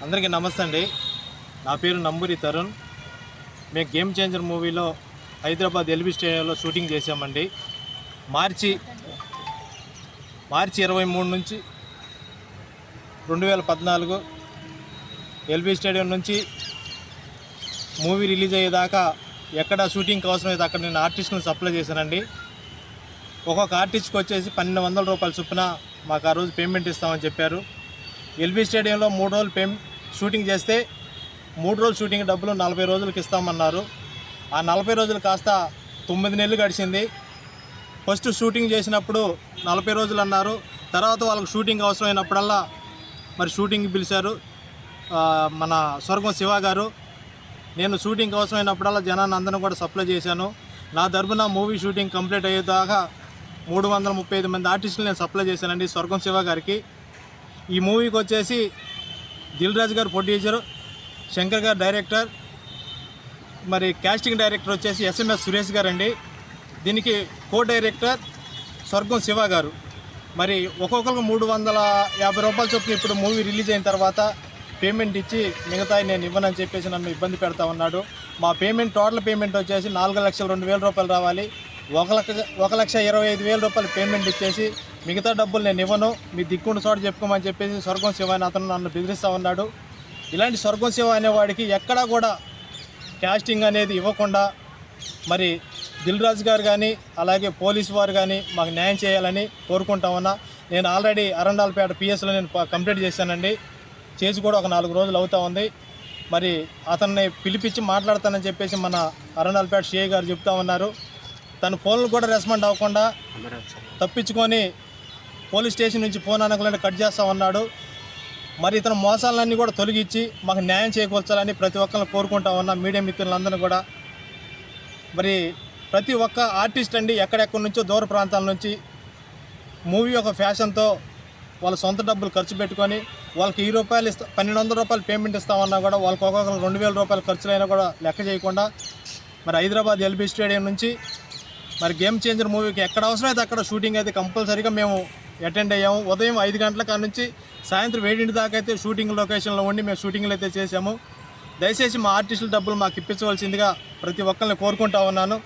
అందరికీ నమస్తే అండి. నా పేరు నంబూరి తరుణ్. మేము గేమ్ చేంజర్ మూవీలో హైదరాబాద్ ఎల్బీ స్టేడియంలో షూటింగ్ చేసామండి. మార్చి 23 నుంచి 2014 ఎల్బీ స్టేడియం నుంచి మూవీ రిలీజ్ అయ్యేదాకా ఎక్కడ షూటింగ్కి అవసరమైతే అక్కడ నేను ఆర్టిస్ట్ని సప్లై చేశానండి. ఒక్కొక్క ఆర్టిస్ట్కి వచ్చేసి 1200 రూపాయల చొప్పున మాకు ఆ రోజు పేమెంట్ ఇస్తామని చెప్పారు. ఎల్బీ స్టేడియంలో 3 రోజులు షూటింగ్ చేస్తే 3 రోజులు షూటింగ్ డబ్బులు 40 రోజులకి ఇస్తామన్నారు. ఆ 40 రోజులు కాస్త 9 నెలలు గడిచింది. ఫస్ట్ షూటింగ్ చేసినప్పుడు 40 రోజులు అన్నారు. తర్వాత వాళ్ళకి షూటింగ్ అవసరమైనప్పుడల్లా మరి షూటింగ్కి పిలిచారు మన స్వర్గం శివ గారు. నేను షూటింగ్ అవసరమైనప్పుడల్లా జనాన్ని అందరిని కూడా సప్లై చేశాను. నా తరపున మూవీ షూటింగ్ కంప్లీట్ అయ్యేదాకా 335 మంది ఆర్టిస్టులు నేను సప్లై చేశానండి స్వర్గం శివ గారికి. ఈ మూవీకి వచ్చేసి దిల్ రాజు గారు ప్రొడ్యూసర్, శంకర్ గారు డైరెక్టర్, మరి కాస్టింగ్ డైరెక్టర్ వచ్చేసి SMS సురేష్ గారు అండి. దీనికి కో డైరెక్టర్ స్వర్గం శివ గారు. మరి ఒక్కొక్కరికి 350 రూపాయల చొప్పున ఇప్పుడు మూవీ రిలీజ్ అయిన తర్వాత పేమెంట్ ఇచ్చి మిగతా నేను ఇవ్వనని చెప్పేసి నన్ను ఇబ్బంది పెడతా ఉన్నాడు. మా పేమెంట్ టోటల్ పేమెంట్ వచ్చేసి 4,02,000 రూపాయలు రావాలి. 1,25,000 రూపాయలు పేమెంట్ ఇచ్చేసి మిగతా డబ్బులు నేను ఇవ్వను, మీ దిక్కుండు చోట చెప్పుకోమని చెప్పేసి స్వర్గం శివ అని అతను నన్ను బెదిరిస్తూ ఉన్నాడు. ఇలాంటి స్వర్గం శివ అనేవాడికి ఎక్కడా కూడా కాస్టింగ్ అనేది ఇవ్వకుండా మరి దిల్ రాజు గారు కానీ అలాగే పోలీసు వారు కానీ మాకు న్యాయం చేయాలని కోరుకుంటా ఉన్నా. నేను ఆల్రెడీ అరండాలపేట PSలో నేను కంప్లీట్ చేశానండి. చేసి కూడా ఒక 4 రోజులు అవుతూ ఉంది. మరి అతన్ని పిలిపించి మాట్లాడతానని చెప్పేసి మన అరండాలపేట CI గారు చెప్తా ఉన్నారు. తన ఫోన్లు కూడా రెస్పాండ్ అవ్వకుండా తప్పించుకొని పోలీస్ స్టేషన్ నుంచి ఫోన్ అనకలని కట్ చేస్తూ ఉన్నాడు. మరి ఇతను మోసాలన్నీ కూడా తొలగించి మాకు న్యాయం చేకూర్చాలని ప్రతి ఒక్కరిని కోరుకుంటా ఉన్నా. మీడియా మిత్రులందరూ కూడా మరి ప్రతి ఒక్క ఆర్టిస్ట్ అండి ఎక్కడెక్కడి నుంచో దూర ప్రాంతాల నుంచి మూవీ ఒక ఫ్యాషన్తో వాళ్ళ సొంత డబ్బులు ఖర్చు పెట్టుకొని వాళ్ళకి 1,200 రూపాయలు పేమెంట్ ఇస్తామన్నా కూడా వాళ్ళకి ఒక్కొక్కరు 2,000 రూపాయలు ఖర్చులైనా కూడా లెక్క చేయకుండా మరి హైదరాబాద్ ఎల్బీ స్టేడియం నుంచి మరి గేమ్ చేంజర్ మూవీకి ఎక్కడ అవసరమైతే అక్కడ షూటింగ్ అయితే కంపల్సరీగా మేము అటెండ్ అయ్యాము. ఉదయం 5 గంటల కాడ నుంచి సాయంత్రం 7 దాకా అయితే షూటింగ్ లొకేషన్లో ఉండి మేము షూటింగ్లు అయితే చేసాము. దయచేసి మా ఆర్టిస్టుల డబ్బులు మాకు ఇప్పించవలసిందిగా ప్రతి ఒక్కరిని కోరుకుంటా ఉన్నాను.